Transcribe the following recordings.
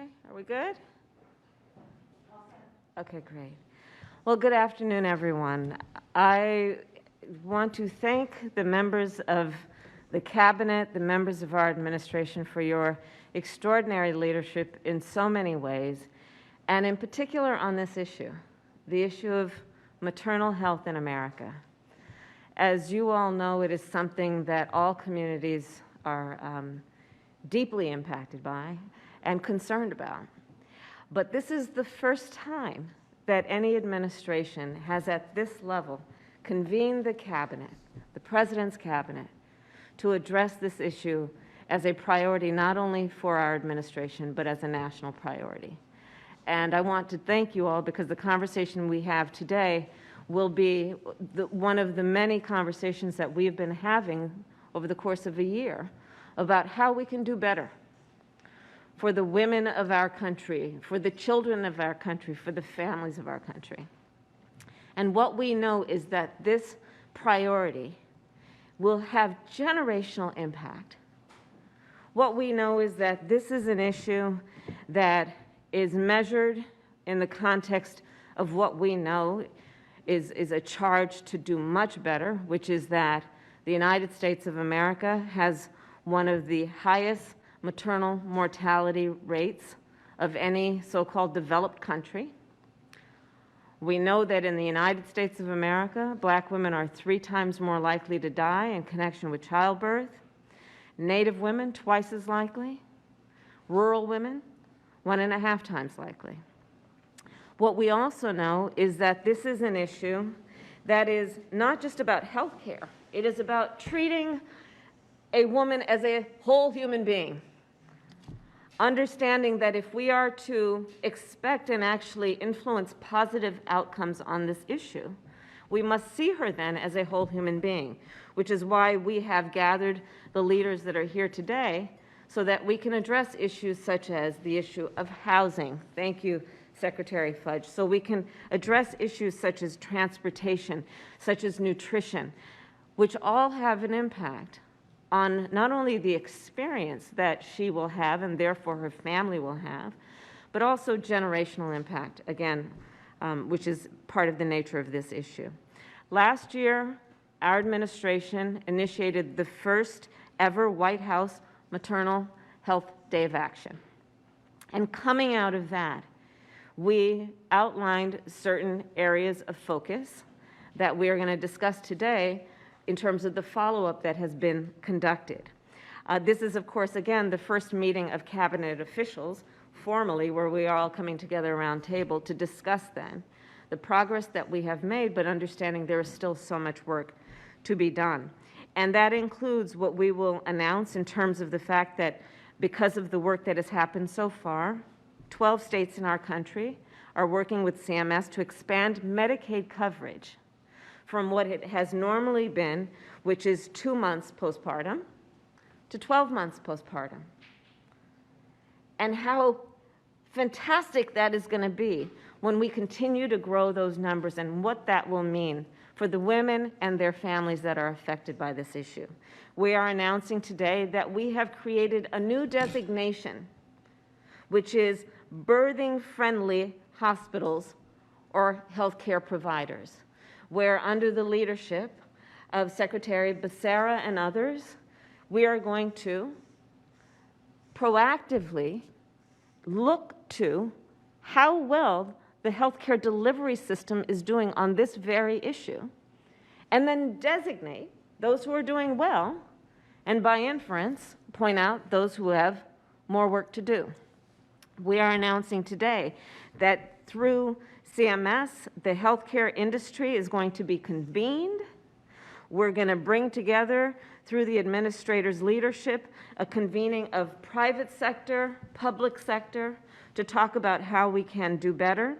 Okay, are we good? Okay, great. Well, good afternoon, everyone. I want to thank the members of the Cabinet, the members of our administration for your extraordinary leadership in so many ways, and in particular on this issue, the issue of maternal health in America. As you all know, it is something that all communities are deeply impacted by and concerned about. But this is the first time that any administration has at this level convened the Cabinet, the President's Cabinet, to address this issue as a priority not only for our administration, but as a national priority. And I want to thank you all because the conversation we have today will be one of the many conversations that we've been having over the course of a year about how we can do better for the women of our country, for the children of our country, for the families of our country. And what we know is that this priority will have generational impact. What we know is that this is an issue that is measured in the context of what we know is a charge to do much better, which is that the United States of America has one of the highest maternal mortality rates of any so-called developed country. We know that in the United States of America, Black women are 3 times more likely to die in connection with childbirth, Native women twice as likely, rural women 1.5 times likely. What we also know is that this is an issue that is not just about health care. It is about treating a woman as a whole human being. Understanding that if we are to expect and actually influence positive outcomes on this issue, we must see her then as a whole human being, which is why we have gathered the leaders that are here today so that we can address issues such as the issue of housing. Thank you, Secretary Fudge. So we can address issues such as transportation, such as nutrition, which all have an impact on not only the experience that she will have and therefore her family will have, but also generational impact, again, which is part of the nature of this issue. Last year, our administration initiated the first ever White House Maternal Health Day of Action. And coming out of that, we outlined certain areas of focus that we are going to discuss today in terms of the follow-up that has been conducted. This is, of course, again, the first meeting of Cabinet officials formally where we are all coming together around table to discuss then the progress that we have made, but understanding there is still so much work to be done. And that includes what we will announce in terms of the fact that because of the work that has happened so far, 12 states in our country are working with CMS to expand Medicaid coverage from what it has normally been, which is 2 months postpartum, to 12 months postpartum. And how fantastic that is going to be when we continue to grow those numbers and what that will mean for the women and their families that are affected by this issue. We are announcing today that we have created a new designation, which is birthing-friendly hospitals or healthcare providers, where under the leadership of Secretary Becerra and others, we are going to proactively look to how well the healthcare delivery system is doing on this very issue, and then designate those who are doing well, and by inference, point out those who have more work to do. We are announcing today that through CMS, the healthcare industry is going to be convened. We're going to bring together, through the administrator's leadership, a convening of private sector, public sector, to talk about how we can do better.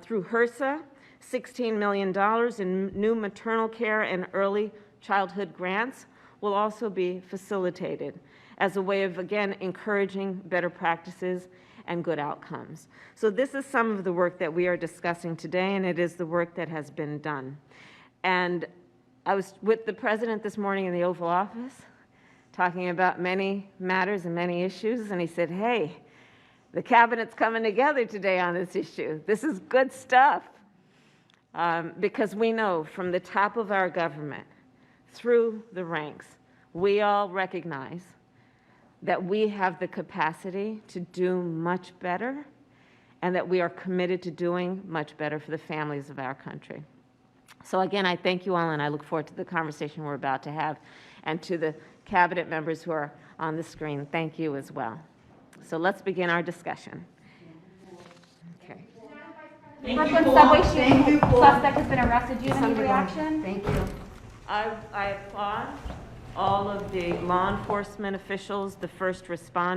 Through HRSA, $16 million in new maternal care and early childhood grants will also be facilitated as a way of, again, encouraging better practices and good outcomes. So this is some of the work that we are discussing today, and it is the work that has been done. And I was with the President this morning in the Oval Office talking about many matters and many issues, and he said, hey, The cabinet's coming together today on this issue. This is good stuff. Because we know from the top of our government through the ranks, we all recognize that we have the capacity to do much better and that we are committed to doing much better for the families of our country. So again, I thank you all, and I look forward to the conversation we're about to have. And to the cabinet members who are on the screen, thank you as well. So let's begin our discussion. Okay. Brooklyn subway shooting suspect has been arrested. Do you have any reaction? Thank you. I applaud all of the law enforcement officials, the first responders.